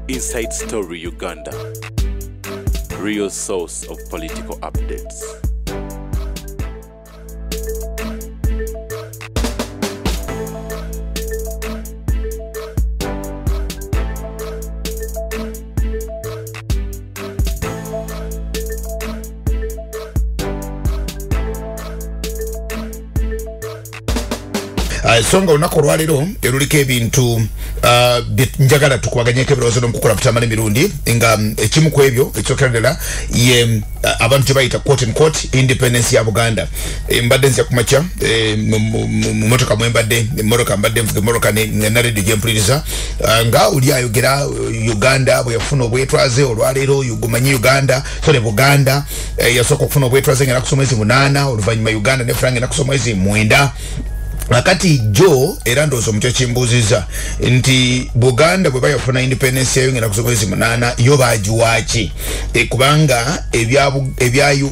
Inside Story Uganda, real source of political updates. Songa unako rwaliro eruliko ebintu njagala tukwaganyeko ebirozo n'omukukola kutamala emirundi nga ekimu ku ebyo ekyokerera ye abantu tebayita quote and quote independence ya Buganda mbadde nzija kumakya mu motoka mwembadde moroka mbadde nvuga moroka ne radio gyempuliriza nga uli ayogera Uganda bwe yafuna obwetwaze olwaliro yugumanyi Uganda sole Buganda yasooka okufuna obwetwaze ngena kusoma mwezi 8 oluvannyuma Uganda ne Frank na kusoma mwezi 9 Wakati Joe erandozo mcho chimbuziza nti Buganda bwe bayafuna independence yayo ngena kusoma mwezi 8 yo bajuwachi kubanga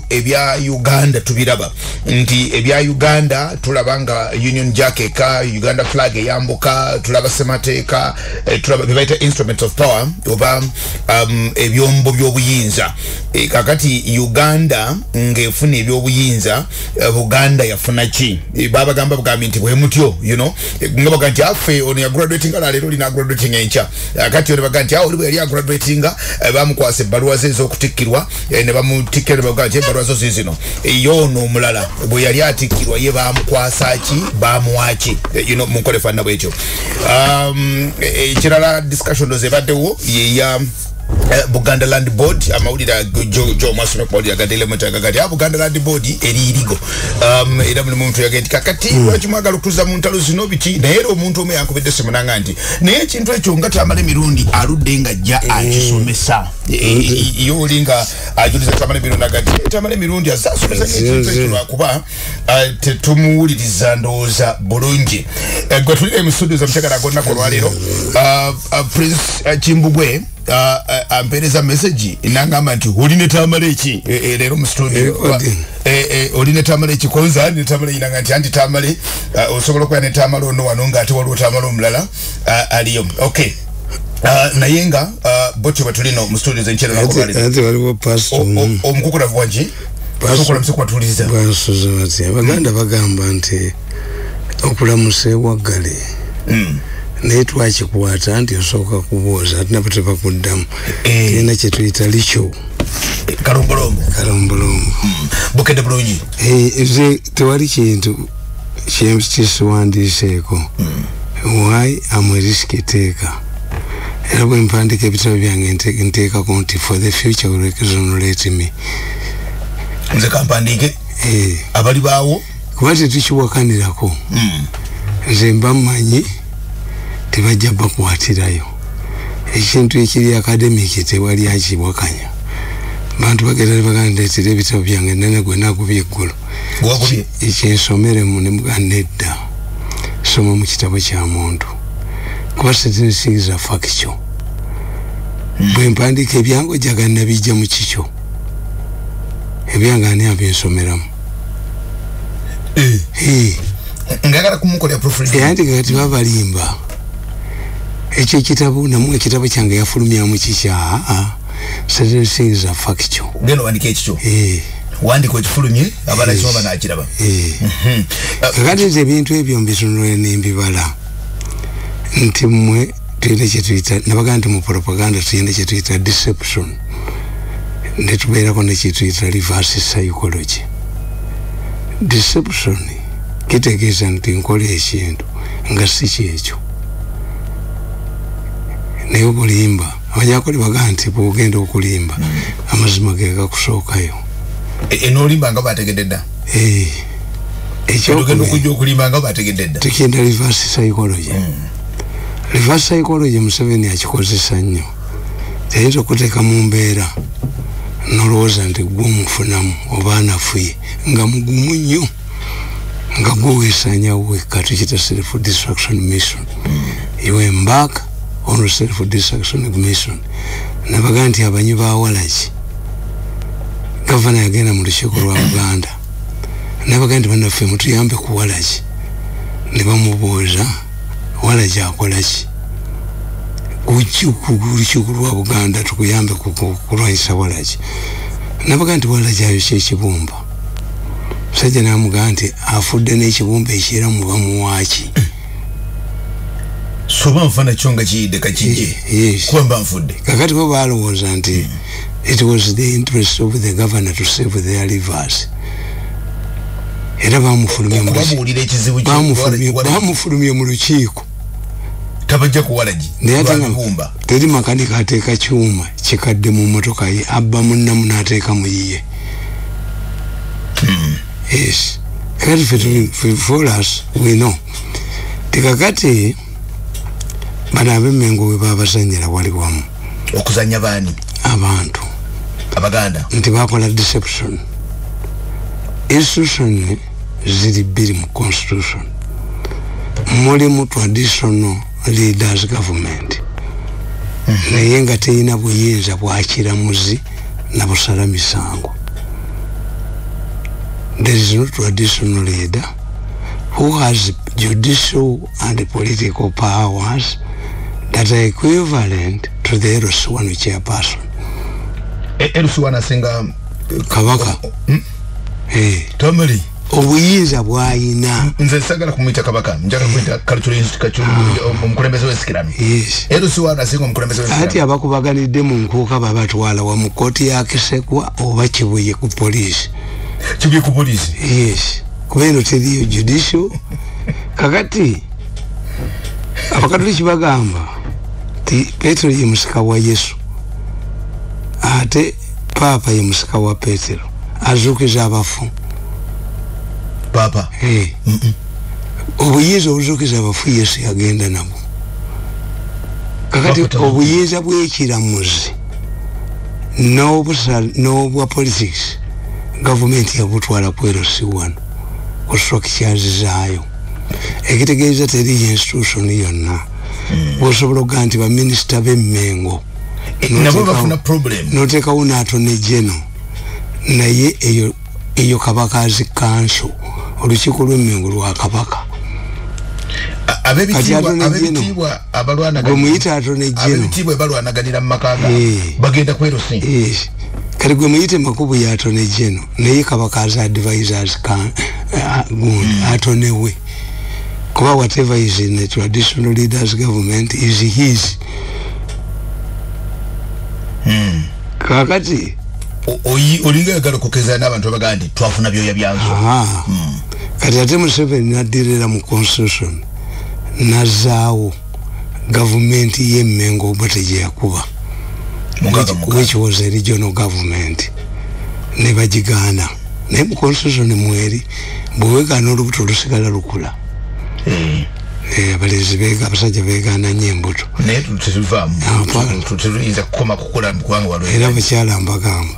ebya Uganda tubiraba nti ebya Uganda tulabanga Union Jack eka Uganda flag yambuka tulaba semateka tulaba bebaita instruments of power oba ebyombo byobuyinza kakati Uganda ngefuna ebyobuyinza Buganda yafuna chi baba gamba bugamiti mutyo you know ngaba ganti afe on ya graduating ala lero lina graduating encha akati oli baganti oli bwe ya graduating bamukwase baruwa ze zokutikirwa ne bamutikira baganti baruwa zo zizino yo no mulala bwe yali atikirwa ye bamukwasa ki bamuwachi you know munkole fana bwecho kirala discussion doze baddewo ye ya Buganda Land Board amawulira Joe Masome Paul yagadele mutagagati Buganda Land Board eririgo era buli muntu yagenti kakati lwakimwagala okutuza mu ntalo zino biki naye omuntu omwe yakubedde semunanga nti naye ekintu ekyo nga tamale mirundi aludde nga ajja akisomesa iyo olinga ajuliza tamale mirundi agati tamale mirundi azasomesa ekintu ekyo lwakuba tetumuwuliriza ndowooza bulungi gwe tulira emisuddu za mukyagala gonna ku lwaliro Prince Kimbugwe ampereza message inangamba nti oline tamale eki lero mu studio oline tamale eki konza ni tamale inanga nti anti tamale osobola kwa ne tamale ono wanonga ate waliwo tamale omulala aliyo okay nayenga bocho batulino mu studio zenchero nakubalira ate waliwo pastor omukukula bwanji pastor msikwa tuliza basoza bati abaganda bagamba nti okulamuse wagale netwa chikwata nti osoka kuboza tunapata pakuddamu kina kye tuyita licho karombolombo bukede bulungi ize tewali kintu kyemukisiwandiseeko why am a risk taker era bwe mpandika ebitabo byange nteekako nti for the future will exonerate me nze kampandike abali baawo kuba tetukiwakanirako nze mba mmanyi tebajja bakwatirayo ekintu ekiri academic tewali akibwakanya bantu bagenda baganda ndeetera ebitabo byange nene gwe nagubye eggulu ekyensomere mu ne muganda edda soma mu kitabo kya muntu kuba setinisigiza fakikyo bwe mpandiika ebyange ojjaga nabijja mu kikyo ebyange ani abyensomeramu ngagala kumukolera proofreading anti kati babalimba ekyo ekitabo namwe ekitabo kyange yafulumyamu kikya setinisigiza fakikyo geno wandika ekikyo wandika ekifulumye abala kisoba nakiraba kakati nze ebintu ebyo mbitunula nembibala nti mmwe tuyina kyetuyita nabaga nti mu propaganda tuyina kyetuyita deception netubeerako nekyetuyita reverse psychology deception kitegeeza nti nkola ekintu nga si kyekyo naye obulimba abanyakoli baga nti bwogenda okulimba amazima ge gakusookayo enolimba nga bategedde dda tukenda reverse psychology reverse psychology Museveni akikozesa nnyo tayinza okuteeka mu mbeera nolowooza nti gwe omufunamu oba anafuye nga mugumu nnyo nga gweweesanyawo wekka tukita self destruction mission you embark on self destruction mission nabaga nti abanyi bawalaki gavana yagenda mu lukiiko lwa Buganda nabaga nti bannaffe mutuyambe ku walaki ne bamubuuza walaki akolaki olukiiko lwa Buganda tukuyambe kulwanyisa Walagi. Nabaga nti Walagi ayo kyekibumba. Musajja n'amugamba nti afudde n'ekibumba ekira mu bamuwaaki. Soba nfana kyonga kiyidde kakijje. Kuba mba nfudde. Kakati bo balowooza nti it was the interest of the governor to save their rivers. Era bamufulumya mu lukiiko. Tabajja ku Walagi. Bumba. Teri makanika ateeka kyuma kikadde mu motoka ye abba munnamu n'ateeka mu yiye. Yes. For us, we know. Tikakati bana ab'Emmengo we babazannyira wali wamu. Okuzannya baani? Abantu. Abaganda. Nti bakola deception. Institution ziri bbiri mu constitution. Mulimu traditional leaders government. Naye nga terina buyinza bwa kiramuzi na busala misango. There is no traditional leader who has judicial and political powers that are equivalent to the Eroswanu chairperson. Eroswanu asinga Kabaka. Tomari. Obuyinza bwayina. Nze sagala kumwita Kabaka. Njagala kumwita Kalituli omukulembeze w'Esikirano. Yes. Eroswanu asinga omukulembeze w'Esikirano. Ati abakubaganidde mu nkuuka babatwala wa mu kkooti ya Kisekwa oba Kibuye ku poliisi. Kibuye ku poliisi? Yes. Kubeno teriyo judicial. Kakati abakatoliki bagamba ti Petero ye musika wa Yesu. Ate Papa ye musika wa Petero. Azuukiza abafu. Papa? Obuyinza obuzuukiza abafu Yesu yagenda nabwo. Kakati obuyinza bw'ekiramuzi n'obwa politics gavumenti yabutwala ku Eroswanu ku structures zaayo. Ekitegeeza teri institution yonna. Bw'osobola okugaa nti baminisita b'Emmengo nabo bafuna problem. N'oteekawo n'atone general naye eyo Kabaka azi kanso olukiiko lw'Emmengo lwa Kabaka. Abebitiibwa abalwanaganyira atone general. Abebitiibwa balwanaganira mu maka bagenda ku Eroswanu. Kali gwe muyite Makubu ya atone general naye Kabaka azi advisors gundi atone we. Kuba whatever is in the traditional leaders government is his. Kakati oligagala okukeza n'abantu abagandi twafuna byoya byanzo. Kati ate Museveni n'addirira mu constitution nazaawo gavumenti y'Emmengo obote gye yakuba, which was a regional government, ne bagigaana. Naye mu constitution mweri bwewegaana olubuto lusigala lukula. Abalezi abasajja beegaana nnyo embuto. Naye tetuyinza kukoma kukula mu ggwanga wano. Era abakyala mbagamba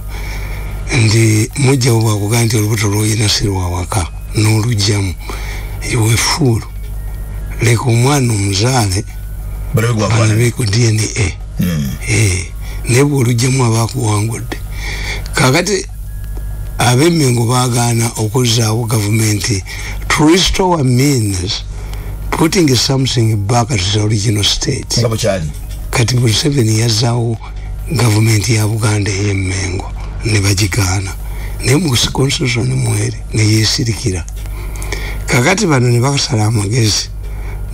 nti mujjawo bwakugamba nti olubuto lwoyina si lwa waka n'olugjamu iwe fuulu leka omwana omuzaale balabe ku DNA. Naye bw'olugjamu aba akuwangudde. Kakati ab'Emmengo baagaana okuzzaawo gavumenti to restore means putting something back at the original state. Kati Museveni yazzaawo gavumenti ya Buganda ey'Emmengo ne bagigaana. Naye mu constitution mweri ne yeesirikira. Kakati bano ne bakasala amagezi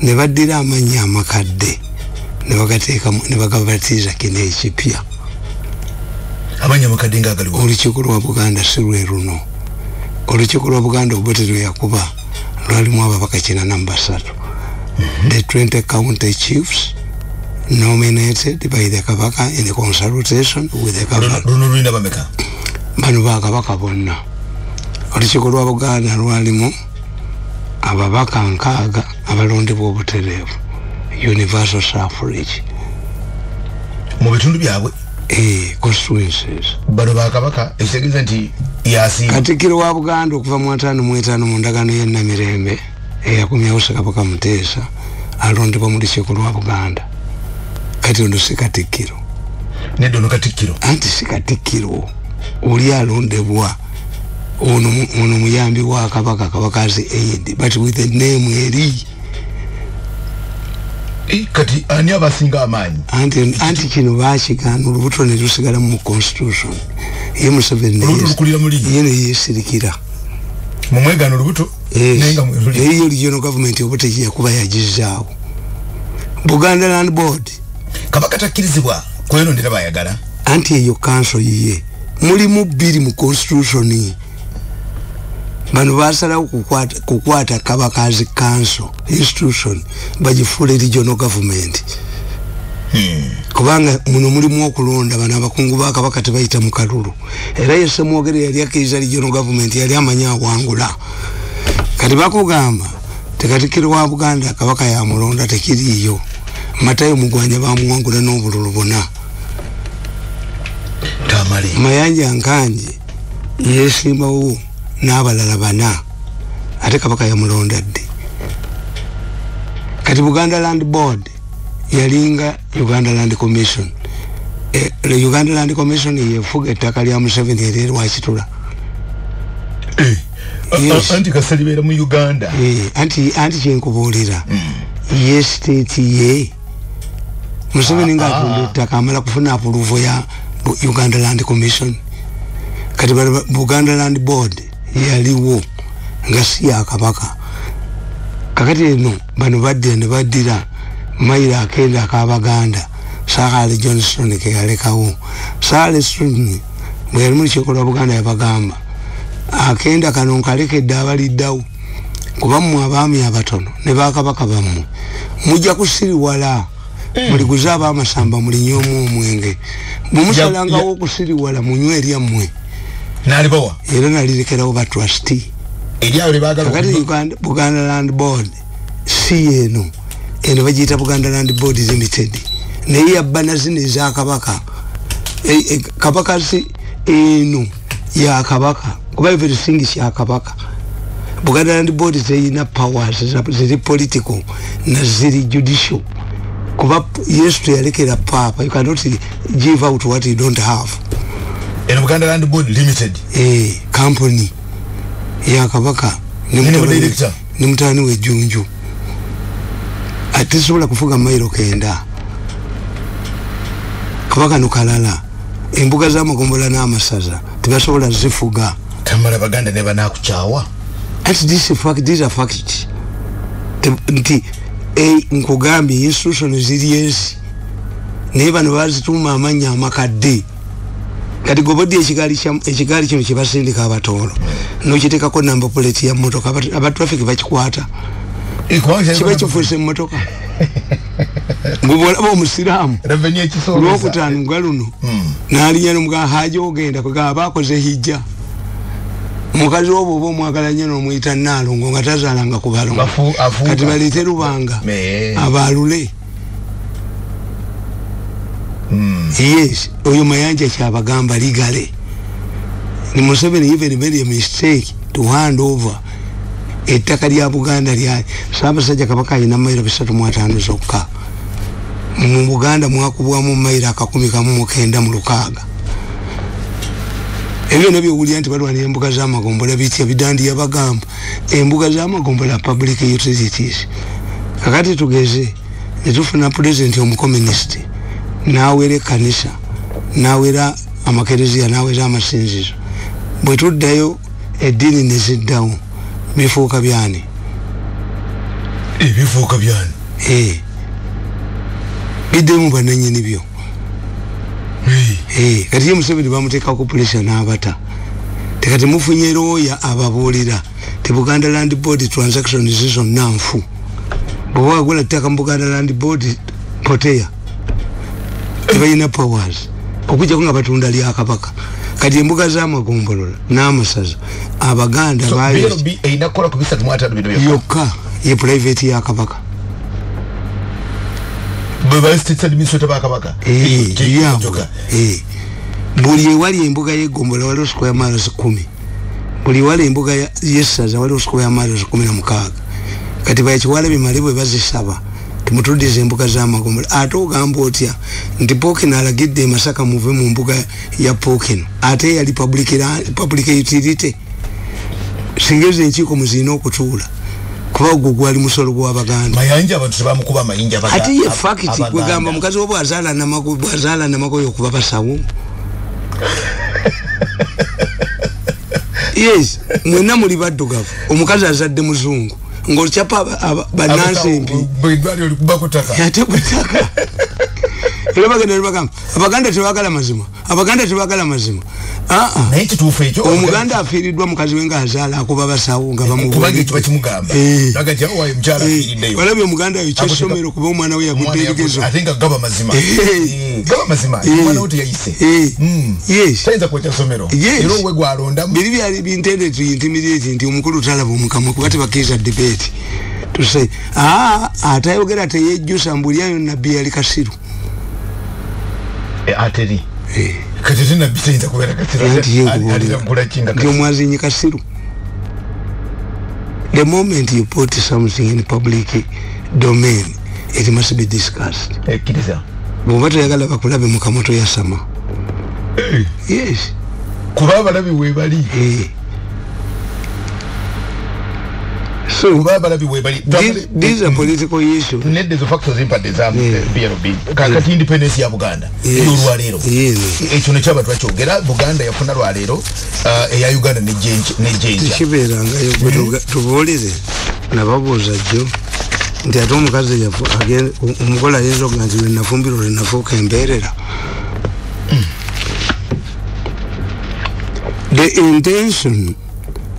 ne baddira amannya amakadde ne bagateekamu ne bagabatiza kino ekipya. Amanya amakadde ng'agaliwo. Olukiiko lwa Buganda si lwe luno. Olukiiko lwa Buganda obote lwe yakuba lwalimu ababaka 43. The 20 county chiefs nominated by the Kabaka in the consultation with the Kabaka. Luno bameka. Bano ba Kabaka bonna. Olukiiko lwa Buganda lwalimu ababaka 6 abalondebwa obutereevu. Universal suffrage. Mu bitundu byabwe. Constituencies. Bano ba Kabaka ekitegeeza nti yasi. Katikkiro wa Buganda okuva mu 55 mu ndagaano y'e Namirembe eyakumyawo Ssekabaka Muteesa alondebwa mu lukiiko lwa Buganda. Kati ono si Katikkiro. Nedda ono Katikkiro. Anti si Katikkiro. Oli alondebwa ono muyambi wa Kabaka, Kabaka as aid, but with the name eri. kati ani abasinga amanyi anti kino bashikana olubuto ne lusigala mu constitution ye Museveni olukulira muli yene yesirikira mu mwegano olubuto nenga muli ye regional government obote yakuba yagizaawo Buganda Land Board kabaka takirizibwa kweno ndira bayagala anti eyo council yiye muli mu biri mu constitution bano basala kukwata kabakazi council institution bajifule regional government kubanga muno mulimu okulonda bana abakungu ba kabaka tebayita mu kalulu era yese mwogere yali akiza regional government yali amanya wangula kati bakugamba tekatikiro wa Buganda kabaka ya mulonda tekiriyo Matayo Mugwanya bamuwangula n'obululu bonna tamali Mayanja Nkanje yesimbawo n'abalala bana ate kabaka ya mulonda dde kati Buganda Land Board yalinga Uganda Land Commission le Uganda Land Commission yefuga ettaka lya Museveni erero wakitula anti kasalibera mu Uganda anti kyenkubuulira ye state ye Museveni nga atunda ettaka amala kufuna approval ya Uganda Land Commission kati Buganda Land Board yaliwo nga si ya kabaka kakati eno bano badde ne baddira mayira akenda akabaganda Sahale Johnson ke yalekawo Sahale Johnson bwe yali mu kikola Buganda yabagamba akenda kano nkalekedde abaliddawo kuba mmwe abaami abatono ne bakabaka bammwe mujja kusiriwala muli kuzaba amasamba muli nyomu omwenge mumusalangawo okusiriwala munywe eryammwe nalibawa era nalirekerawo ba trustee eryawo libagala kakati Buganda Land Board si eno bagiyita Buganda Land Board Limited naye yabbana zino eza kabaka kabaka si eno ya kabaka kuba everything ya kabaka Buganda Land Board zeyina powers ziri political na ziri judicial kuba yesu yalekera papa you cannot give out what you don't have in Buganda Land Board Limited company ya kabaka ni mutani we Junju atisobola kufuga mairo kenda kabaka nukalala embuga za magombola n'amasaza tibasobola zifuga tamala Baganda ne banakuchawa at this fact nti nkugambye institution ziriyensi naye bano bazituma amanya amakadde kati gobodi ekigali kino kyebasindika abatoolo nokiteekako namba plate ya motoka abatraffic bakikwata kiba kifuuse mmotoka ngubwolaba omusiraamu olwokutaano nga luno n'alinya nomugaa haja ogenda kwegaba bakoze hijja mukazi obo oba omwagala nnyo n'omuyita Naalongo nga tazaalanga ku balongo kati baleete Lubanga abaalule yes oyo Mayanja kyabagamba ligale ni Museveni even made a mistake to hand over ettaka lya Buganda lya Ssaabasajja kabaka alina mayiro 305 zokka mu Buganda mwakubwamu mayiro 109 mu Lukaaga ebyo nabyo wuli anti balwana embuga z'amagombola bitya bidandi yabagamba embuga z'amagombola public utilities kakati tugeze netufuna president omucommunist nawere kanisa nawera amakerezia nawera amasinzizo bwe tuddayo eddiini neziddawo bifuuka byani bifuuka byani biddemu bannannyini byo kati ye Museveni bamuteekako pressure n'abata tekati mufunye looya ababuulira te Buganda Land Board transaction zonna nfu bw'oba wagula ttaka mu Buganda Land Board poteya tebalina powers okujjako nga batunda lya kabaka kati embuga z'amagombolola n'amasaza abaganda yokka ye private ya kabaka buli ewali embuga y'egombola waliwo square miles 10 buli ewali embuga y'essaza waliwo square miles 16 kati bakiwala bimale bwe bazisaba timutuddiza embuga z'amagombola ate ogamba otya nti Pokeno alagidde e Masaka muve mu mbuga ya Pokeno ate yali public utility singeze enkiiko muzina okutuula kuba gwali musolo gwa baganda mayanja abantu tebamukuba mayinja baganda ati ye fact kwegamba mukazi obo azala namako yokuba basawo yes mwena muli baddugavu omukazi azadde muzungu ng'ochapa banansimbi bwidwali olikuba kutaka yate kutaka era bagenda abaganda tebagala mazima naye kituufu ekyo omuganda afiiriddwa mukazi we nga azaala akuba basawo nga bamukubanga ekyo bakimugamba nagati awo wayo mukyala afiiriddeyo walabye omuganda yo kyessomero kuba omwana we yagudde ebigezo ate nga gaba mazima omwana we teyayise tayinza kwekya somero era owe gwalondamu biri byali bintende tuyintimireti nti omukulu talaba omukamwe kuba tebakkiriza debate tuse atayogera teyejjusa mbulyayo nabbi yali Kasiru ateri kati tena bitayinza kubeera Kasiru nti omwazinyi Kasiru. The moment you put something in public domain it must be discussed. Bw'oba toyagala bakulabe mu kamoto yasama. Yes. Kuba abalabi weebali. So these are political issues. Net the factors impact exam BRB. Kakati independence ya Buganda. Lwalero. Ekyo ne kyaba twachogera Buganda yafuna lwalero eya Uganda ne jenja. Kiberanga yo tuboleze nababuuza jjo nti ate omukazi yafu agenda omukola yezo ganzi nafumbiro linafuuka embeerera. The intention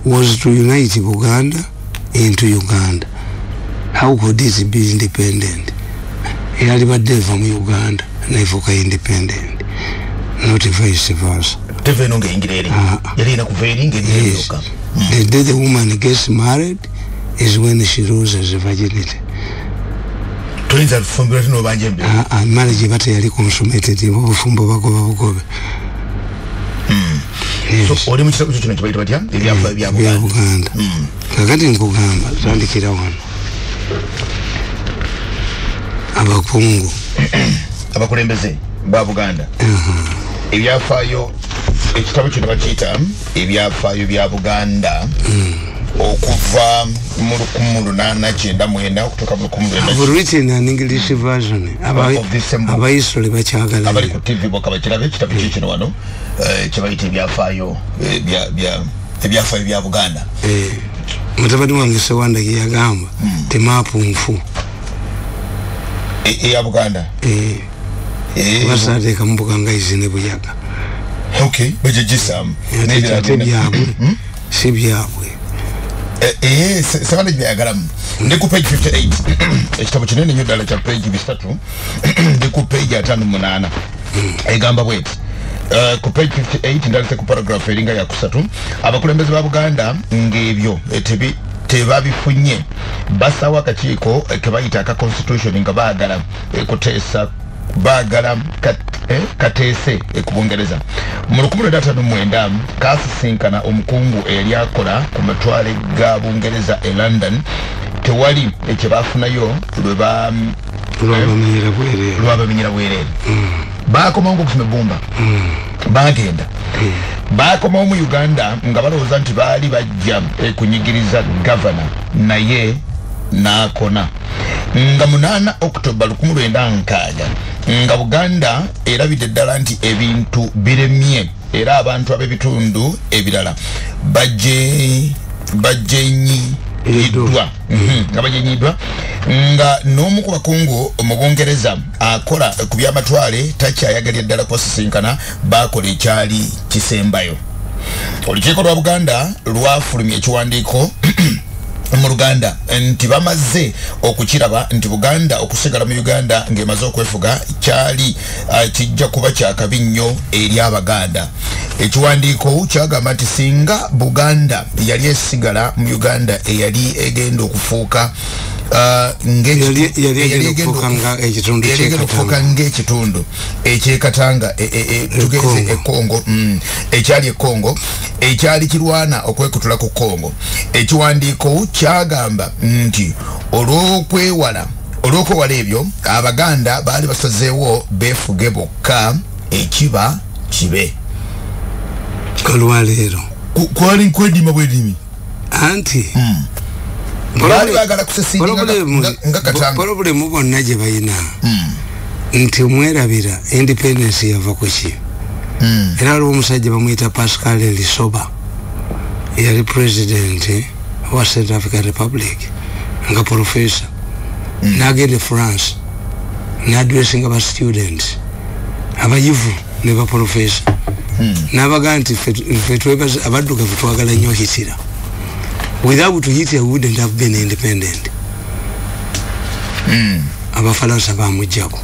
was to unite Buganda into Uganda. How could this be independent? Yali badde va mu Uganda naifuka independent, not vice versa. Teveno ngengireri yali ina kuveringa nyoka. The day the woman gets married is when she loses virginity. Twinza fumbira tino banjembe. Marriage bate yali consummated obufumbo bagobe. So oli mu kitabo kino kibayita batya ebyafa bya Buganda. Kakati nkugamba tandikira wano abakungu abakulembeze ba Buganda ebyafaayo ekitabo kino bakiyita ebyafaayo bya Buganda okuva mu 1899 okutuuka mu 1999. I've written an English version abayisole bakyagala abali ku TV boka bakirabe ekitabo kino wano kibayita ebyafaayo bya Buganda. Mutabani wange Sewanda yagamba temaapu nfu ya Buganda basateeka mbuga nga izine buyaga. Okay, bajejisam byabwe si byabwe Sewanda byagalamu ndi ku page 58 ekitabo kinene nnyo ddala kya page 3 ndi ku page 58 egamba bweti ku page 58 ndalete ku paragraph eringa ya kusatu abakulembeze ba Buganda ng'ebyo tebabifunye basawa akakiiko kebayita aka constitution nga baagala kuteesa baagala kateese ku Bungereza mu 1959 kasisinkana omukungu eyali akola ku matwale ga Bungereza e London tewali ekyebafunayo lwabamenyera bwereere bakomawo okusoma ebbumba bagenda bakomawo mu Uganda nga balowooza nti baali bajja kunyigiriza gavana naye n'akona nga 8 October 1960 nga Buganda erabidde ddala nti ebintu biremye era abantu ab'ebitundu ebirala bajenyiddwa nga n'omu ku bakungu mu Bungereza akola ku by'amatwale takyayagalira ddala kwasisinkana bakola ekyali kisembayo. Olukiiko lwa Buganda lwafulumya ekiwandiiko mu Luganda nti bamaze okukiraba nti Buganda okusigala mu Uganda ng'emaze okwefuga kyali kijja kuba kyakabi nnyo eri Abaganda. Ekiwandiiko kyagamba nti singa Buganda yali esigala mu Uganda eyali egenda okufuuka ng'ekitundu ekyekatanga tugeze ekongo ekyali ekongo ekyali kirwana okwekutula ku Kongo. Ekiwandiiko kyagamba nti olw'okwewala ebyo Abaganda baali basazeewo beefuge bokka ekiba kibe. Kalwalero kwali nkwedima bwedimi anti bali bagala kusesinga ngakatanga problem bonna gye bayina nti omwerabira independence yava ku ki era waliwo omusajja bamuyita Pascal Lisoba yali president wa South African Republic nga professor n'agenda France n'addressinga ba students abayivu ne ba professor n'abaga nti ffe twebaza abaddugavu twagala nnyo Hitler. Without Hitler we wouldn't have been independent. Abafalansa bamujjako,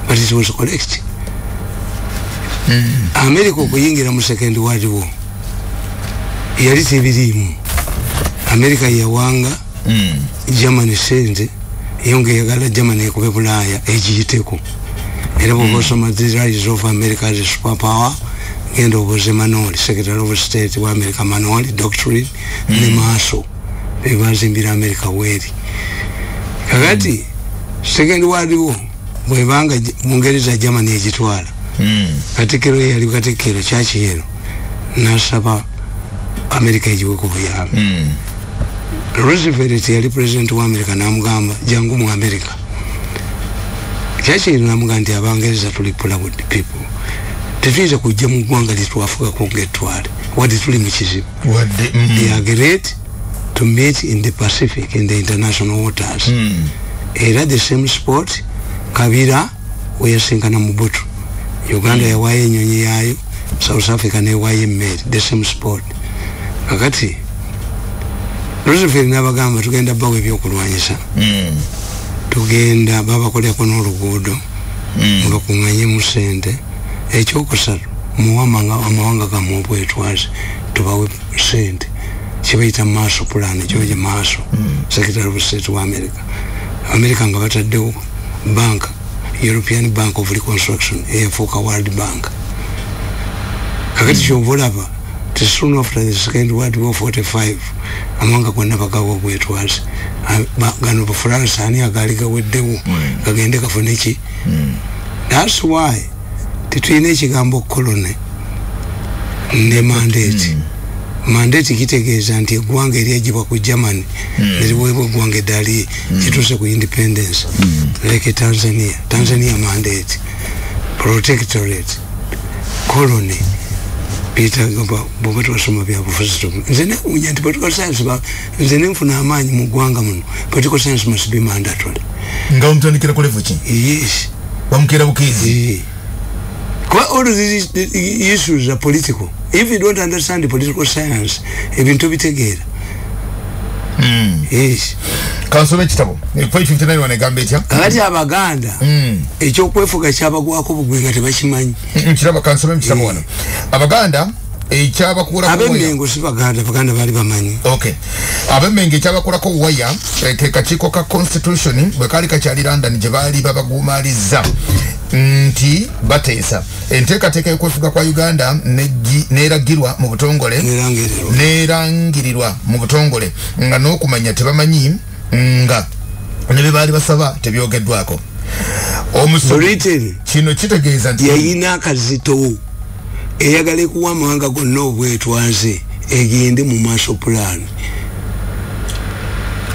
but it was correct. America okuyingira mu second world war yali tebirimu. America yawanga Germany sente yongeyagala Germany ekube Bulaaya egiyiteko. Era bw'osoma the rise of America as a superpower genda oboze Manoli, Secretary of State wa America Manoli, doctrine ne Maaso bebazimbira America weri. Kakati second world war bwebanga Bungereza Germany egitwala katikiro yali katikiro kyakiyero nasaba America ejiwe ku buyambi. Roosevelt yali president wa America namugamba jangu mu America. Kyakiyero namugamba nti Abangereza tuli proud people. Tefiza kujja mu gwanga litwafuka kungetwale wadi tuli mu kizibu. They agreed to meet in the Pacific in the international waters. Era the same spot Kabira weyasinkana Mobutu. Uganda yawaye enyonyi yayo, South Africa newaye mmeri, the same spot. Kakati Roosevelt n'abagamba tugenda bawe ebyokulwanyisa. Tugenda babakoleko n'oluguudo mubakunganye mu ssente. Ekyokusatu amawanga gamu obwetwaze tubawe ssente kibayita Marshall Plan, George Marshall, Secretary of State wa America nga bataddewo bank, European Bank of Reconstruction eyafuuka World Bank. Kakati ky'obalaba soon after the Second World War 45 amawanga gonna bagawa obwetwaze gano Bufalansa ani agali gaweddewo gagende gafune ki. That's why tetulina ekigambo colony ne mandate. Mandate kitegeeza nti eggwanga eryagibwa ku Germany neriweebwa eggwanga eddali kituuse ku independence like Tanzania mandate, protectorate, colony. Peter bwoba twasoma byabufuzi nze newunya nti political science nze nenfuna amaanyi mu ggwanga muno. Political science must be mandatory. Nga omutandikira ku level ki? Yes. Bamukira bukizi. All of these issues are political. If you don't understand the political science, ebintu bitegeera. Yes. Kansome kitabo. Point 59 wanegamba etya? Kati Abaganda. Ekyokwefuga kyabagwako bugwenga tebakimanyi. Kiraba kansome kitabo wano. Abaganda ekyabakura ko Abemmengo si Baganda bali bamanyi. Okay. Abemmengo ekyabakura ko waya kekachiko ka constitution bwe kali kakyali London gye bali babagumaliza. Nti bateesa enteekateeka y'okwefuga kwa Uganda neeragirwa mu butongole neerangirirwa mu butongole nga n'okumanya tebamanyi nga ne bye baali basaba tebyogeddwako. Omusomi kino kitegeeza nti yayina akazito eyagala kuwa amawanga gonna obwetwaze egende mu Marshall Plan.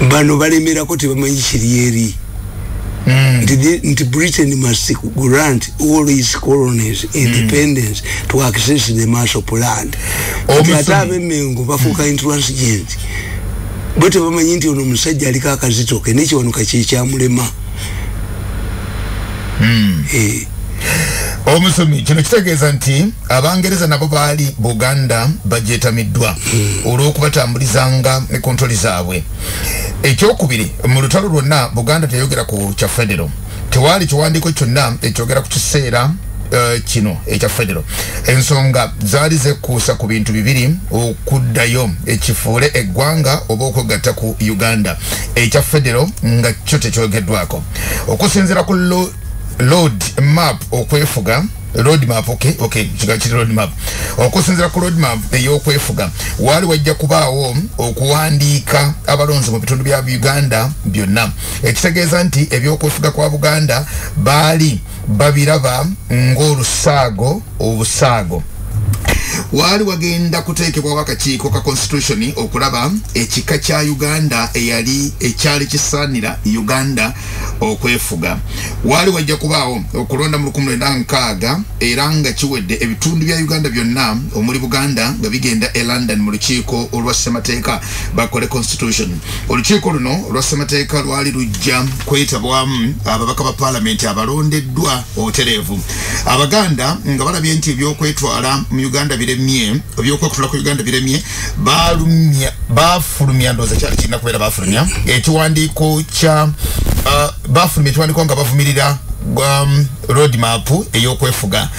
Bano balemerako tebamanyi kiri eri. The Britain must grant all its colonies independence to access the Marshall Plan. Abemmengo bafuuka intransigent. Bo tebamanyi nti ono omusajja aliko akazito ke n'ekiwanuka kye kyamulema. Omusomi kino kitegeeza nti Abangereza nabo baali Buganda bajeetamiddwa olw'okubatambulizanga ne kontroli zaabwe. Ekyokubiri mu lutalo lwonna Buganda teyogera ku kya federo. Tewali kiwandiiko kyonna ekyogera ku kiseera kino ekya federo. Ensonga zaali zekuusa ku bintu bibiri: okuddayo ekifuule eggwanga oba okwegatta ku Uganda. Ekya federo nga kyo tekyogeddwako. Okusinziira ku road map okwefuga road map kigakiri road map okusinziira ku road map ey'okwefuga wali wajja kubaawo okuwandiika abalonzi mu bitundu bya Uganda byonna. Ekitegeeza nti ebyokwefuga kwa Buganda baali babiraba ng'olusaago obusaago. wali wagenda kuteekebwa wakakiiko ka constitution okulaba ekika kya Uganda eyali ekyali kisaanira Uganda okwefuga. Wali wajja kubaawo okulonda mu 1906 era nga kiwedde ebitundu bya Uganda byonna omuli Buganda nga bigenda e London mu lukiiko olwa ssemateeka bakole constitution. Olukiiko luno olwa ssemateeka lwali lujja kwetabwamu ababaka ba parliament abalondeddwa obutereevu. Abaganda nga balabye nti ebyokwetwala mu Uganda biremye, ebyokwekutula ku Uganda biremye, bafulumya ndooza kyali kirina kubeera bafulumya ekiwandiiko kya bafulumya ekiwandiiko nga bavumirira road map ey'okwefuga.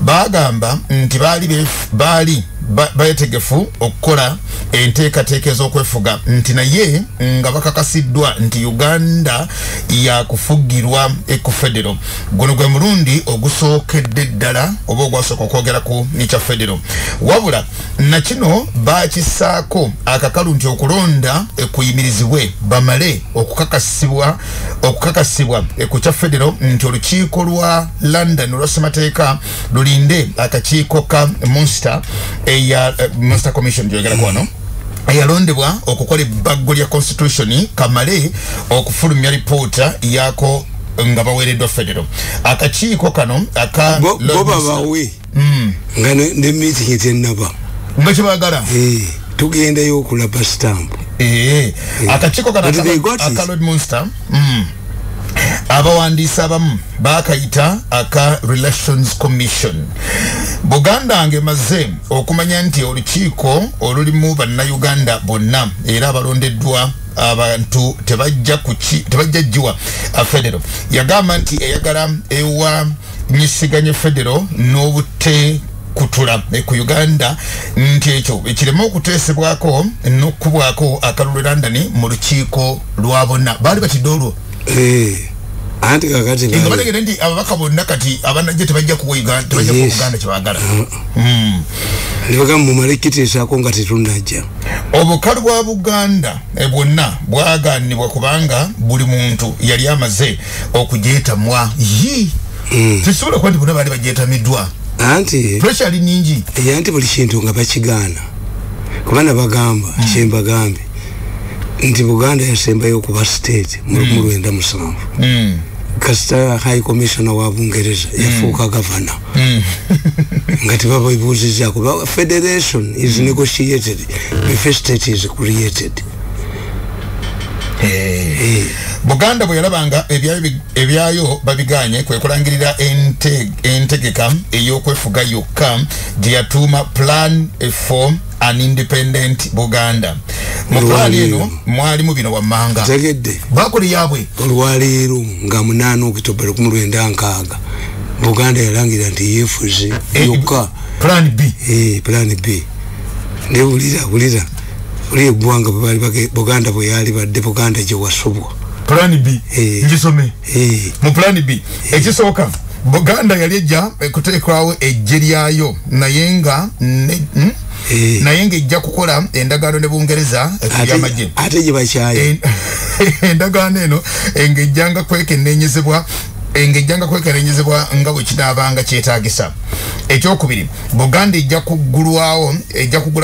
Bagamba nti baali bayetegefu okukola enteekateeka ez'okwefuga nti naye nga bakakasiddwa nti Uganda yakufugirwa ku federo. Guno gwe mulundi ogusookedde ddala oba ogwasooka okwogera ku ekya federo. Wabula na kino bakisaako akakalu nti okulonda kuyimirizibwe bamale okukakasibwa ku kya federo nti olukiiko lwa London olwa ssemateeka lulinde akakiiko ka Munster Munster Commission gyogera kwano eyalondebwa okukola ebbaggo lya constitution kamale okufulumya lipoota yako nga baweereddwa federo. Akakiiko kano bawe nga ne meeting etennaba nga kyebagala tugendayo okulaba stamp akakiiko kano aka Lord Munster abawandiisi abamu bakayita aka Relations Commission. Buganda ngemaze okumanya nti olukiiko olulimu bannayuganda bonna era abalondeddwa abantu tebajja jjiwa federo. Yagamba nti eyagala ewa nyisiganye federo n'obute kutula ku Uganda nti ekyo ekirema okuteesebwako n'okkubwako akalulu London mu lukiiko lwa bonna. Baali batidde olwo anti kakati nga bategere nti ababaka bonna kati abanajje tebajja kuwa Uganda, tebajja kuwa Uganda kyebagala. Libaga mu malikitisaako nga tetunajja. Obukalu bwa Buganda bwonna bwagaanibwa kubanga buli muntu yali amaze okujeetamwa. Tusobola kuba nti bonna baali bajeetamiddwa. Anti pressure ali nyingi. Anti buli kintu nga bakigaana. Kubana bagamba kyembagambe nti Buganda yasembayo okuba state mu 1907. Kasita High Commissioner wa Bungereza yafuuka governor. Nga tebabibuuzizza kuba federation is negotiated before state is created. Buganda bwe yalabanga ebyayo babiganye kwe kulangirira entegeka ey'okwefuga yokka gye yatuuma Plan for an Independent Buganda. Mu plan eno mwalimu bino wammanga tegedde bakuli yabwe olwaleero nga 8 Oktoba 1906 Buganda yalangira nti yefuze yokka Plan B. Plan B ndewulira uli eggwanga bwe bali Buganda bwe yali badde Buganda gye wasobwa. Plan B ngisome mu Plan B ekisooka Buganda yali ejja kuteekwawo eggye lyayo naye nga ejja kukola endagaano ne Bungereza y'amagye ate gye bakyayo endagaano eno engejjanga kwekennenyezebwa nga bwe kinaabanga kyetaagisa. Ekyokubiri Buganda ejja kugulawo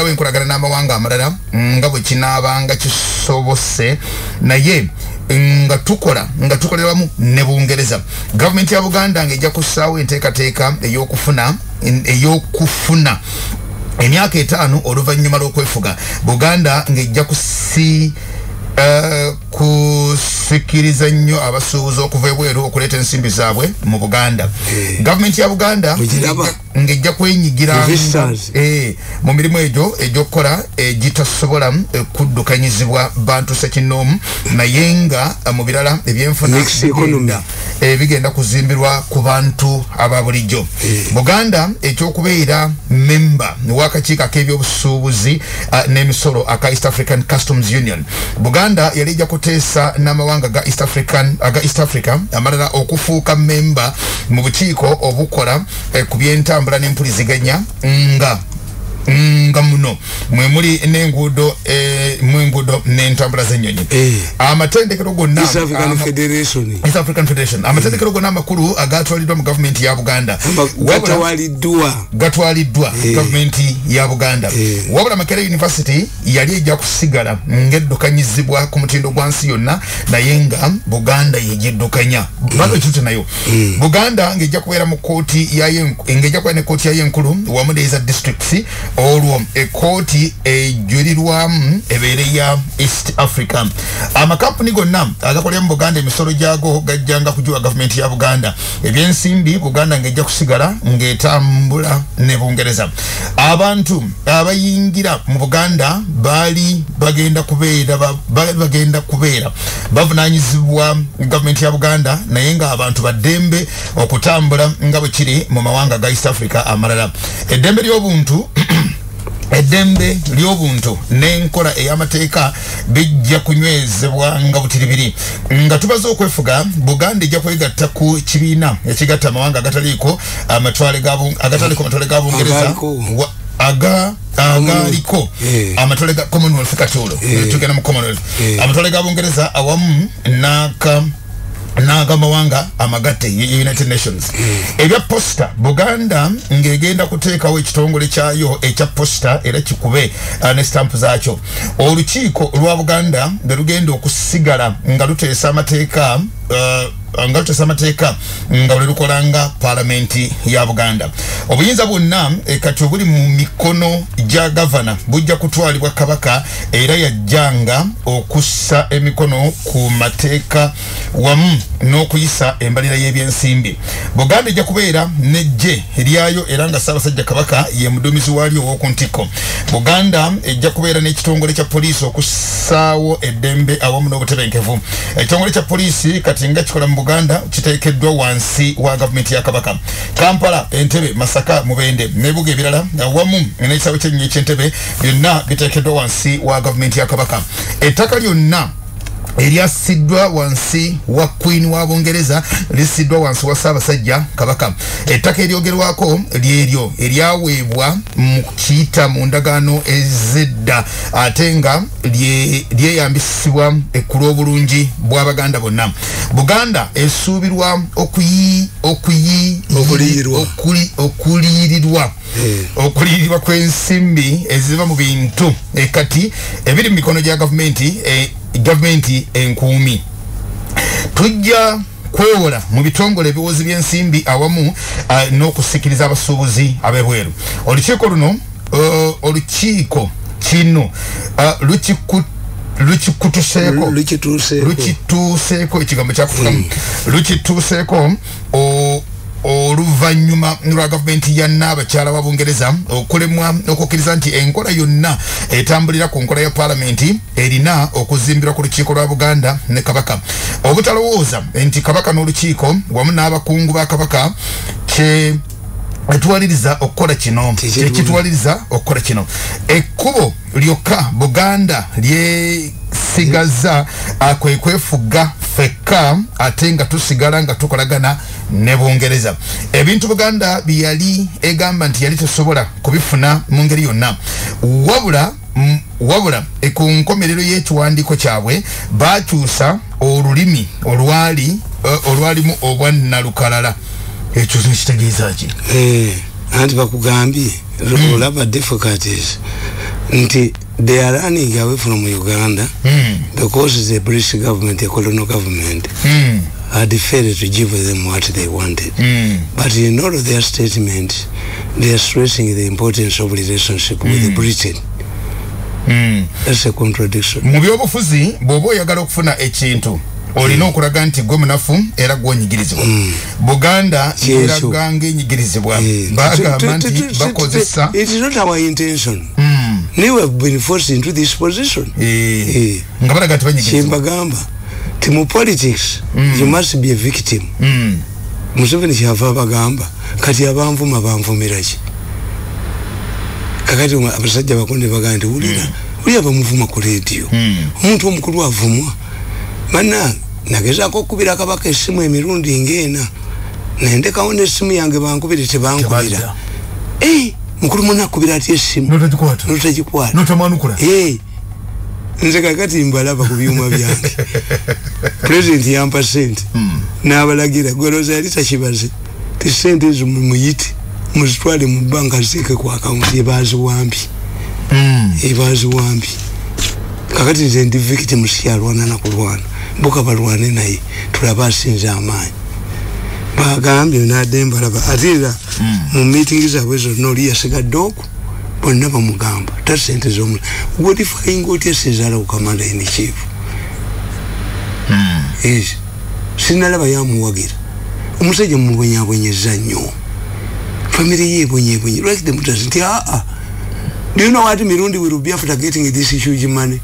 enkolagana n'amawanga amalala nga bwe kinaabanga kisobose naye nga tukolera wamu ne Bungereza. Gavumenti ya Buganda ng'ejja kussaawo enteekateeka ey'okufuna emyaka 5 oluvannyuma lw'okwefuga. Buganda ng'ejja kusikiriza nnyo abasuubuzi okuva ebweru okuleeta ensimbi zaabwe mu Buganda. Gavumenti ya Buganda ng'ejja kwenyigira mu mirimu egyo egy'okukola egitasobola kuddukanyizibwa bantu ssekinnoomu naye nga mu birala ebyenfuna bigenda kuzimbirwa ku bantu aba bulijjo. Buganda ekyokubeera memba w'akakiiko ak'ebyobusuubuzi n'emisolo aka East African Customs Union. Buganda yali ejja kuteesa n'amawanga ga East Africa amalala okufuuka memba mu bukiiko obukola ku byentambula n'empuliziganya nga nga muno mwe muri n'enguudo n'entambula z'ennyonyi amatendekero gonna East African Federation amatendekero gonna amakulu agatwaliddwa mu gavumenti ya Buganda gatwaliddwa gavumenti ya Buganda wabula Makerere University yali ejja kusigala ng'eddukanyizibwa ku mutindo gwa nsi yonna naye nga Buganda yegiddukanya bano ekitutu nayo Buganda ng'ejja kubeera mu kooti yayo ng'ejja kubeera ne kooti yayo enkulu wamu n'eza districts olwo ekooti ejulirwamu ebeere ya East Africa amakampuni gonna agakolera mu Buganda emisolo gyago gajjanga kujuwa gavumenti ya Buganda ebyensimbi Buganda ng'ejja kusigala ng'etambula ne Bungereza abantu abayingira mu Buganda bali bagenda kubeera bavunanyizibwa gavumenti ya Buganda naye nga abantu baddembe okutambula nga bwe kiri mu mawanga ga East Africa amalala eddembe ly'obuntu n'enkola ey'amateeka bijja kunywezebwa nga butiribiri nga tubaze okwefuga Buganda ejja kwegatta ku kibiina ekigatta amawanga agataliko amatwale ga Bungereza agaliko amatwale ga Commonwealth katulo tugenda mu Commonwealth amatwale ga Bungereza awamu n'agamawanga amagatte United Nations ebya posta Buganda ngegenda kuteekawo ekitongole kyayo ekya posta era kikube ne stamp zaakyo olukiiko lwa Buganda lugenda okusigala nga luteesa amateeka nga lukolanga parliamenti ya Buganda obuyinza bwonna kati obuli mu mikono gya gavana bujja kutwalibwa Kabaka era yajjanga okussa emikono ku mateeka wamu n'okuyisa embalira y'ebyensimbi Buganda ejja kubeera n'eggye eryayo era nga Ssaabasajja Kabaka ye muduumizi waalyo ow'oku ntikko Buganda ejja kubeera n'ekitongole kya poliisi okussaawo eddembe awamu n'obutebenkevu ekitongole kya poliisi kati nga kikola mu Buganda kiteekeddwa wansi wa gavumenti ya Kabaka Kampala Entebbe Masaka Mubende n'ebibuga ebirala awamu n'ekisaawe ky'ennyonyi ky'Entebbe byonna biteekeddwa wansi wa gavumenti ya Kabaka ettaka lyonna eriasiddwa wansi wa Queen wa Bungereza lisiddwa wansi wa Ssaabasajja Kabaka ettaka eryogerwako lyeryo eryaweebwa mu kiyita mu ndagaano ezedda ate nga lyeyambisibwa ekkulu obulungi bw'Abaganda bonna Buganda esuubirwa okuliyirirwa kw'ensimbi eziva mu bintu kati ebiri mu mikono gya gavumenti enkuumi tujja kwewola mu bitongole ebiwozi by'ensimbi awamu n'okusikiriza abasuubuzi ab'ebweru olukiiko kino lukituuseeko ekigambo kyakufunamu lukituuseeko oluvannyuma lwa gavumenti ya Nnaabakyala wa Bungereza okulemwa okukkiriza nti enkola yonna etambulira ku nkola ya paalamenti erina okuzimbirwa ku lukiiko lwa Buganda ne Kabaka obutalowooza nti Kabaka n'olukiiko wamu n'abakungu ba Kabaka ekitwaliriza okukola kino ekkubo lyokka Buganda lyesigaza kwefuga fekka ate nga tusigala nga tukolagana ne Bungereza ebintu Buganda byali egamba nti yali tesobola kubifuna mu ngeri yonna wabula ku nkomerero y'ekiwandiiko kyabwe bakyusa olulimi olwalimu obwannalukalala ekyo kitegeeza ki anti bakugambye olaba difficulties nti they are running away from Uganda because the British government, the colonial government had failed to give them what they wanted. But in all of their statements, they are stressing the importance of relationship with Britain. That's a contradiction. Mu byobufuzi bw'oba oyagala okufuna ekintu olina okulaga nti gwe munafu era gw'onyigirizibwa Buganda eraga ng'enyigirizibwa bagamba nti bakozesa it is not our intention. You have been forced into this position. Nga balaga tibanyigirizibwa Chimbagamba mu politics you must be a victim. Museveni kyava bagamba kati abanvuma banvumira ki kakati abasajja bakonde bagamba nti ulira bamuvuma ku radio omuntu omukulu avumwa mana nagezaako okubira Kabaka essimu emirundi ng'ena nendekawo n'essimu yange bankubire tebankubira mukuru mwana kubira ati esimu notagikwata notamanukula nze kakati mbalaba ku byuma byange president yampa sente n'abalagira gwelooza yali takibaze ti sente ezo muyite muzitwale mu banka ziteeke ku akawunti ebaziwambi kakati nze ndi victim sikyalwana nakulwana mbuka balwane naye tulaba asinze amaanyi bagambye nadde mbalaba ate era mu meeting zaabwe zonna oli yasigadde oku bonna bamugamba ta sente z'omula godifying otya sezaala kukamanda in chief sinalaba yamuwagira omusajja mubonyabonyeza nnyo family ye ebonyebonye like them does nti do you know what mirundi will be after getting this huge money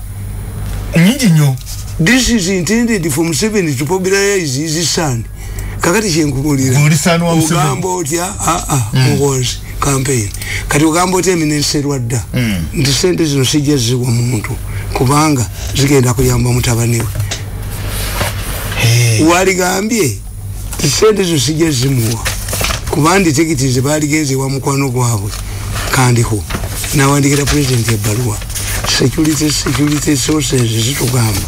nyingi nnyo this is intended for Museveni to popularize his son kakati kyenkubulira ugamba otya mugozi campaign kati ugamba otya eminense lwadda nti sente zino sijja ziwa muntu kubanga zigenda kuyamba mutabani we waligambye ti sente zino sijja zimuwa kubandi tikiti ze baligenze wa mukwano gwabwe kandiho nawandikira president ebbaluwa security sources zitugamba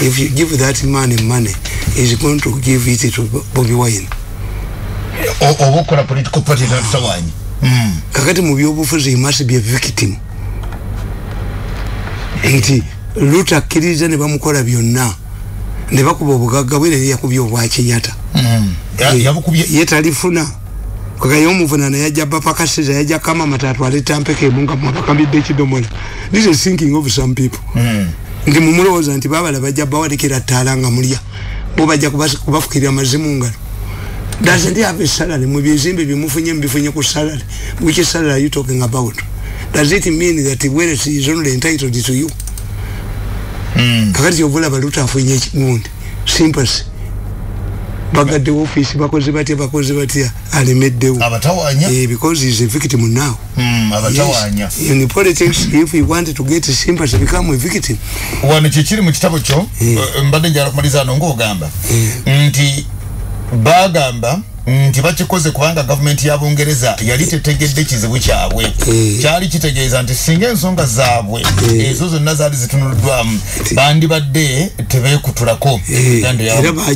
if you give that money is going to give it to Bobi Wine obukola political party natutawanyi kakati mu byobufuzi he must be a victim nti luta akkiriza ne bamukola byonna ne bakuba obugagga bwe ne yakubye obwa Kenyatta ye talifuna kwagayo omuvunana yajja bapakasiza yajja kama matatu aletampeke munga mwakambidde ekidomola. This is thinking of some people ndi mumulowooza nti babala bajja bawadikira ttaala nga mulya bo bajja kubafukirira amazimu ngalo. Doesn't he have a salary? Mubizimbe bimufunye mbifunye ku salary. Which salary are you talking about? Does it mean that wealth is only entitled to you? Kakati yovula baluta afunye ekigundi sympathy bagadde office bakoze batia alimeddewo abatawanya because he's a victim now. Abatawanya in politics if you want to get sympathy become a victim. Wano kikiri mu kitabo kyo mbadde njala kumaliza ngo ogamba nti bagamba nti bakikoze kubanga government ya Bungereza yali tetegedde kizibu kyabwe kyali kitegeeza nti singa ensonga zaabwe ezo zonna zaali zitunuddwamu bandi badde tebeekutulako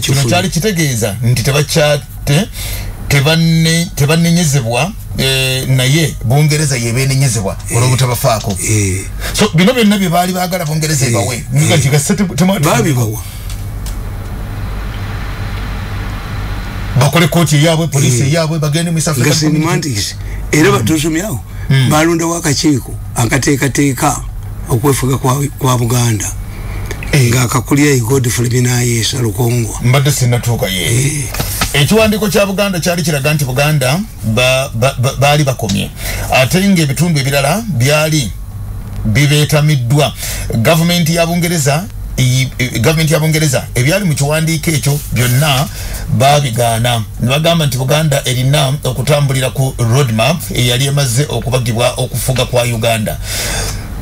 kino kyali kitegeeza nti tebannenyezebwa naye Bungereza yebenenyezebwa olw'obutabafaako. So bino byonna bye baali baagala Bungereza ebawe babibawa bakole koti yabwe polisi yabwe bagende mu South Africa semantics era batusumyawo balunda wakakiiko akateeka okwefuga kwa Buganda nga akakulya Godfrey Binayesa Lukongwa mbadde sinatuuka ye ekiwandiiko kya Buganda kyali kiraga nti Buganda baali bakomye ate nga ebitundu ebirala byali bibeetamiddwa. Gavumenti ya Bungereza ebyali mu kiwandiiko ekyo byonna babigaana ne bagamba nti Buganda erina okutambulira ku roadmap eyali emaze okubagibwa okufuga kwa Uganda.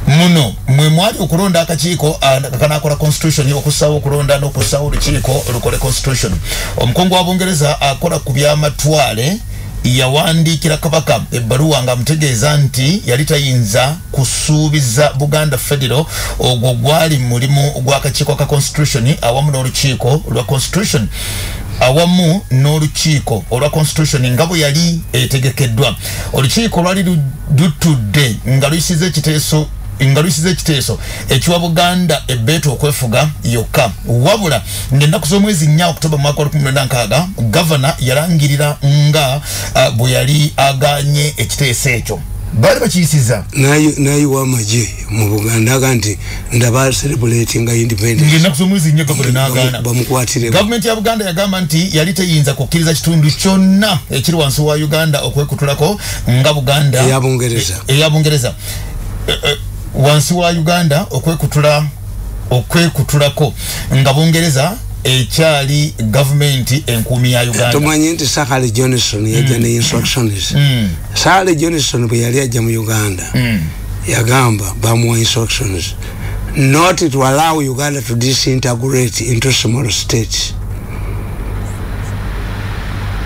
Muno mwe mwali okulonda akakiiko akanakola constitution okusawo okulonda n'okusawo olukiiko olukole constitution. Omukungu wa Bungereza akola ku by'amatwale yawandikira Kabaka ebbaluwa nga mutegeeza nti yali tayinza kusuubiza Buganda Federal ogwo gwali mulimu gw'akakiiko ka constitution awamu n'olukiiko olwa constitution nga bwe yali etegekeddwa. Olukiiko lwali lutudde nga luyisiza ekiteeso ekiwa Buganda ebbeeta okwefuga yokka. Wabula ng'ennaku z'omwezi 4 Oktoba mwaka 2016 gavana yalangirira nga bwe yali aganye ekiteeso ekyo. Bali bakiyisiza nayi w'amagye mu Buganda aga nti ndaba celebrating independence ng'ennaku z'omwezi 4 gavana n'agaana bamukwatire. Gavumenti ya Buganda yagamba nti yali teyinza kukkiriza kitundu kyonna ekiri wansi wa Uganda okwekutulako nga Buganda eya Bungereza wansi wa Uganda okwekutulako nga Bungereza ekyali government enkuumi ya Uganda. Tumanyi nti Sakale Johnson yajja ne instructions. Sakale Johnson bwe yali ajja mu Uganda yagamba bamuwa instructions not to allow Uganda to disintegrate into small states.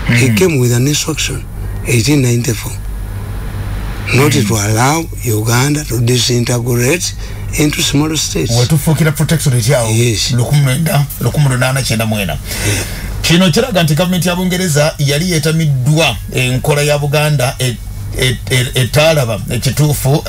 He came with an instruction 1894 not to allow Uganda to disintegrate into small states. Watu fukira protectorate yao. Yes. Lukumrunana chenda mwena. Kino kiraga nti government ya Bungereza yali etamiddwa enkola ya Buganda etalaba ekituufu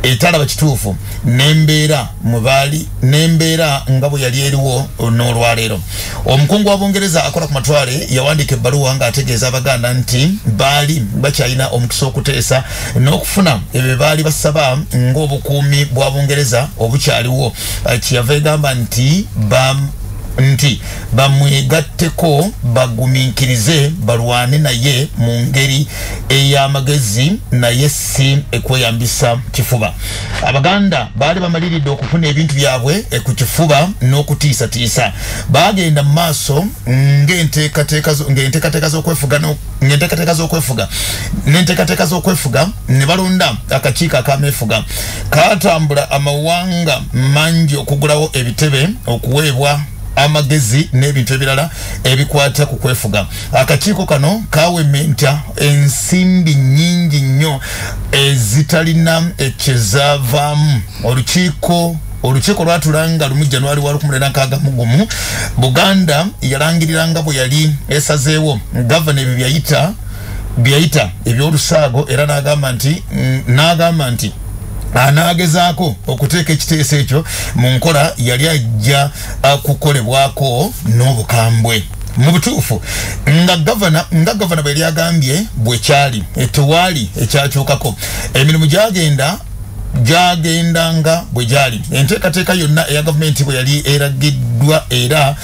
etalaba kituufu nembeera mubali nembeera ngabo yali eriwo n'olwaleero. Omukungu wa Bungereza akola ku matwale yawandika ebbaluwa nga ategeeza Abaganda nti baali bakyalina omukisa okuteesa n'okufuna ebyo baali basaba ng'obukuumi bwa Bungereza obukyaliwo. Kiyava egamba nti bamwegatteko bagumiikirize balwane naye mu ngeri ey'amagezi naye si ekweyambisa kifuba. Abaganda baali bamaliridde okufuna ebintu byabwe ku n'okutiisatiisa. Bagenda mu maaso ng'enteekateeka z'okwefuga ne balonda akakiiko akameefuga. Kaatambula amawanga mangi okugulawo ebitebe okuweebwa amagezi n'ebintu ebirala ebikwata ku kwefuga. Akakiiko kano kawementa ensimbi nnyingi nnyo ezitalina ekyezavaamu. Olukiiko lwatulanga lumu Januari wa 1961 Buganda yalangiriranga bwe yali esazeewo gavana ebyo byayita ebyolusaago era n'agamba nti anagezaako okuteeka ekiteeso ekyo mu nkola yali ajja kukolebwako n'obukambwe. Mu butuufu nga gavana bwe yali agambye bwe kyali tewaali ekyakyukako. Emirimu gyagendanga bwe gyali. Enteekateeka yonna eya gavumenti bwe yali eragiddwa era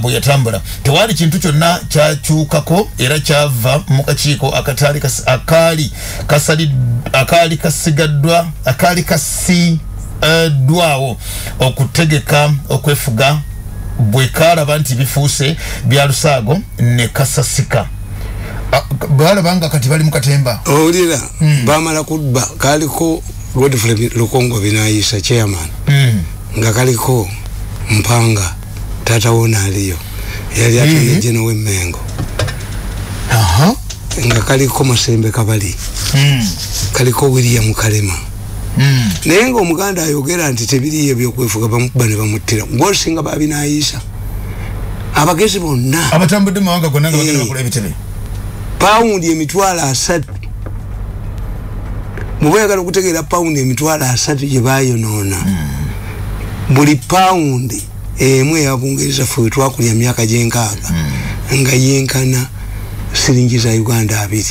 bwe yatambula. Tewaali kintu kyonna kyakyukako era kyava mu kakiiko akaali kasigaddwawo okutegeka okwefuga bwe kaalaba nti bifuuse bya lusaago ne kasasika. Balabanga kati bali mu katemba. Owulira bamala kudba kaliko Godfrey Lukongo Binayisa chairman. Nga kaliko Mpanga tata wona aliyo yali atene jeno w'Emmengo. Nga kaliko Masembe Kabali. Kaliko William Kalema. Naye nga Omuganda ayogera nti tebiriye ebyokwefuga bamukuba ne bamuttira. Ng'osinga Babinayisa abagezi bonna abatambudde mawanga gonna nga bagenda bakola ebitebe. Paundi emitwalo 3 mubwegala okutegeera paundi emitwalo 3 gye bayonoona. Buli paundi emwe ya Bungereza ffe twakulya myaka gy'enkaaga nga yenkana siringi za Uganda 2.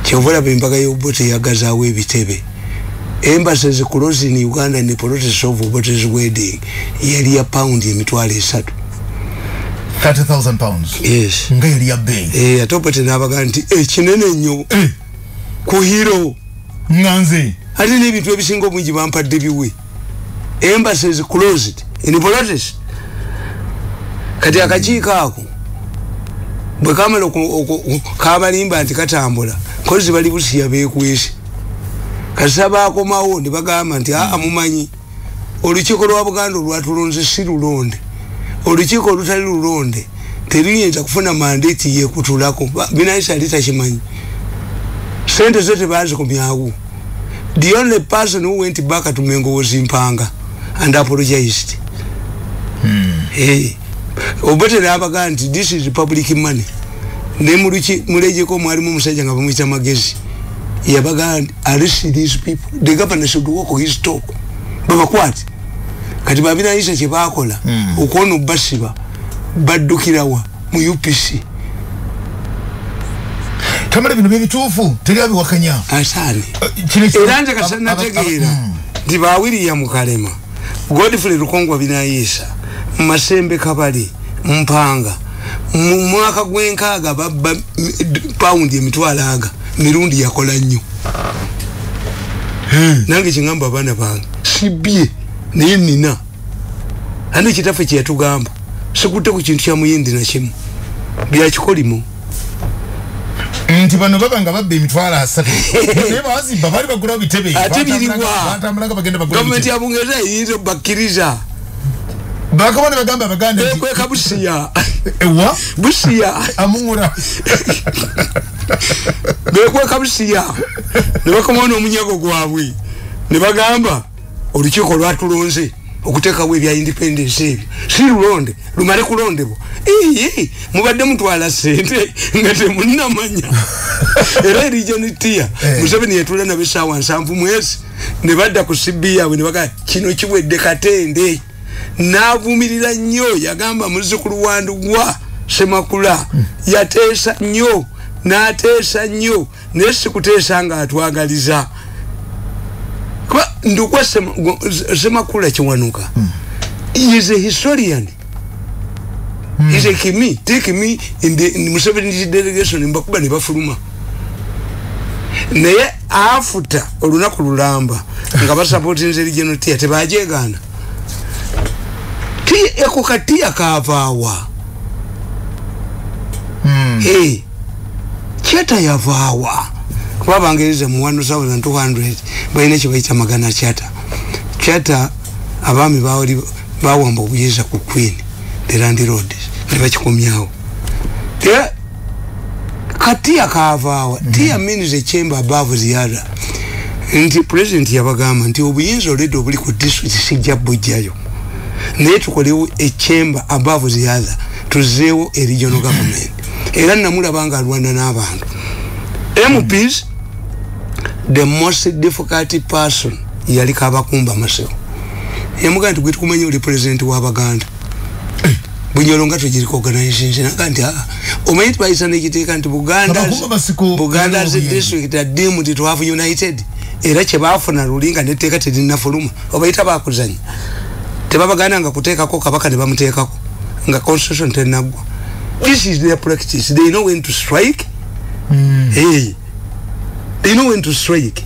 Kyovola bembaga y'obote yagazaawo ebitebe. Embassies closed in Uganda and the process of Obote's wedding yali ya paundi emitwalo 3. 30,000 pounds. Yes. Nga yali ya bei. Atopote n'abaga nti kinene nnyo ku hero nganze ati n'ebintu ebisinga obungi bampadde biwe. Embassies closed in politics. Kati akakiiko ako bwe kamala kabalimba nti katambula kozi bali Busia beekwese kasaba akomawo ne bagamba nti mumanyi olukiiko lwa Buganda olwatulonze si lulonde. Olukiiko olutali lulonde teriyinza kufuna mandate yekutulako. Binayisa litakimanyi sente zote bazikomyawo. The only person who went back to Mengo was Mpanga and apologized. Obote n'abaga nti this is public money. Ne mulejeko mwalimu musajja nga bamuyita Magezi yabaga nti arrest these people. The governor should walk his talk. Babakwati kati Babinayisa kye baakola okwona basiba baddukirawa mu UPC. Kamala bino bituufu teri abiwakanya. Asani era nze kasana nategeera nti ba William Kalema, Godfrey Lukongo Binayisa, Masembe Kabali, Mpanga mu mwaka gw'enkaaga babba paundi emitwalo aga mirundi yakola nnyo. Nange kingamba abaana bange sibye naye nina ane kitaffe kye yatugamba sikutte ku kintu kya muyindi na kimu byakikolimo nti bano babanga babbe emitwalo 3 naye bazimba bali bagula bitebe ate biriwa batambulaga bagenda bagula gavumenti ya Bungereza yinza bakkiriza bakabona bagamba Abaganda kweka Busia ewa Busia amungura kweka Busia ne bakomawo n'omunyago gwabwe ne bagamba olukiiko lwatulonze okuteekawo ebya independence ebyo si lulonde lumale kulondebwa mubadde mutwala ssente nga temunnamanya era region tier Museveni yetula nabesaawa 7 mwezi ne badda ku CB yaabwe ne baga kino kiwedde Katende n'avumirira nnyo yagamba muzzukulu wa Ndugwa Semakula yateesa nnyo n'ateesa nnyo naye sikuteesa nga atwagaliza kuba Ndugwa Semakula Kiwanuka is a historian. He's a Kimi. Take me in the Museveni delegation in Bakuba ne bafuluma. Naye afuta olunaku lulamba nga basupporting regional tier tebajegana. Ti ekokatia kavaawa. Chata yavaawa. Kuba bangeriza mu 1200 bayina kibayita magana chata. Chata abami bawamba obuyeza ku Queen the Land Road ne bakikomyawo. Katia kavaawa. Tia means a chamber above the other. Nti president yabagamba nti obuyinza olwedde obuli ku district sijja bujjayo. Naye tukolewo a chamber above the other tuzeewo a regional government. Era namulabanga alwana n'abantu. MPs, the most difficult person yali Kabakumba Maseo. Yamuga nti gwitu kumanya oli president wa Baganda. Bunyoro nga tujiriko organization akanti omayiti bayisa nekiteeka nti Buganda as a district are deemed to have united. Era kye baafuna lulinga netteeka terinafuluma obayita bakuzanya. Tebabagana nga kuteekako kabaka ne bamuteekako nga constitution tenagwa. This is their practice. They know when to strike. They know when to strike.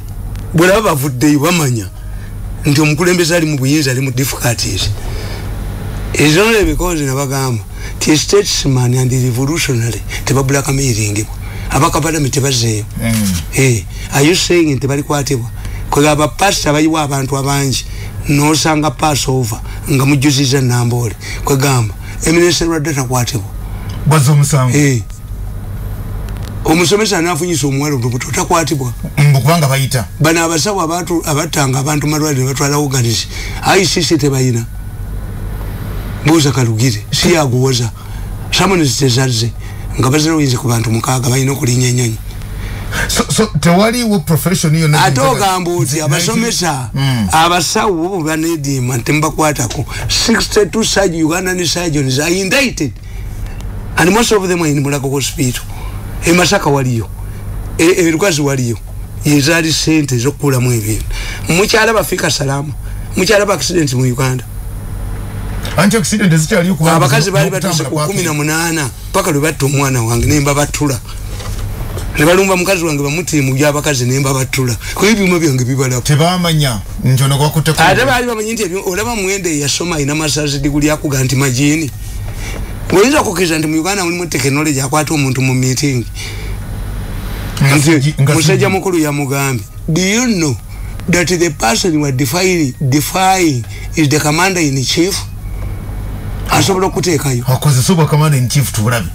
Bwela bavudde bamanya nti omukulembeze ali mu buyinza ali mu difficulties. Is only because nabagamba ti statesman and revolutionary tebabula kamiringibwa abaka parliament tebazeeyo. Are you saying nti bali kwatibwa kwa aba pastor bayiwa abantu abangi nosanga Passover nga mujuziza Nambole kwa gamba eminese radata kwatibwa bazo musango omusomesa anafunyisa omwalo ndobuto takwatibwa mbukubanga bayita bana abasawo abantu abatanga abantu malwaliro batwala organize ICC tebayina Buza Kalugire si yaguwoza someone is tezaze nga bazero winze ku bantu mukaga bayina okulinya ennyonyi so tewali wo profession yo atoga mbuzi abasomesa abasawo banedi mantemba kwatako 62 surgeons Ugandan surgeons are indicted and most of them are in Mulago hospital Masaka waliyo Lukwazi waliyo yezali sente zokula mu ebintu mukyala bafika salama mukyala ba accident mu Uganda anti accident zikyali ku abakazi bali batuse ku 18 paka lwe batto omwana wange nemba batula ne balumba mukazi wange bamuti mu byabakazi nemba batula ko ebyuma byange bibala tebamanya njono kwa kuteko ate bali bamanyi nti olaba mwende yasoma ina masazi diguli akuga nti majini Weza kukeza nti mu Uganda mulimu technology akwata omuntu mu meeting. Musajja mukulu ya mugambi. Do you know that the person you are defying is the commander in chief? Asobola okuteekayo. Akoze soba commander in chief tubulabi.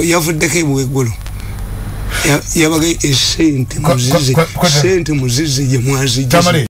Yavuddeko ebuweggulu. Yabaga esente muzizi. Sente muzizi je mwazi.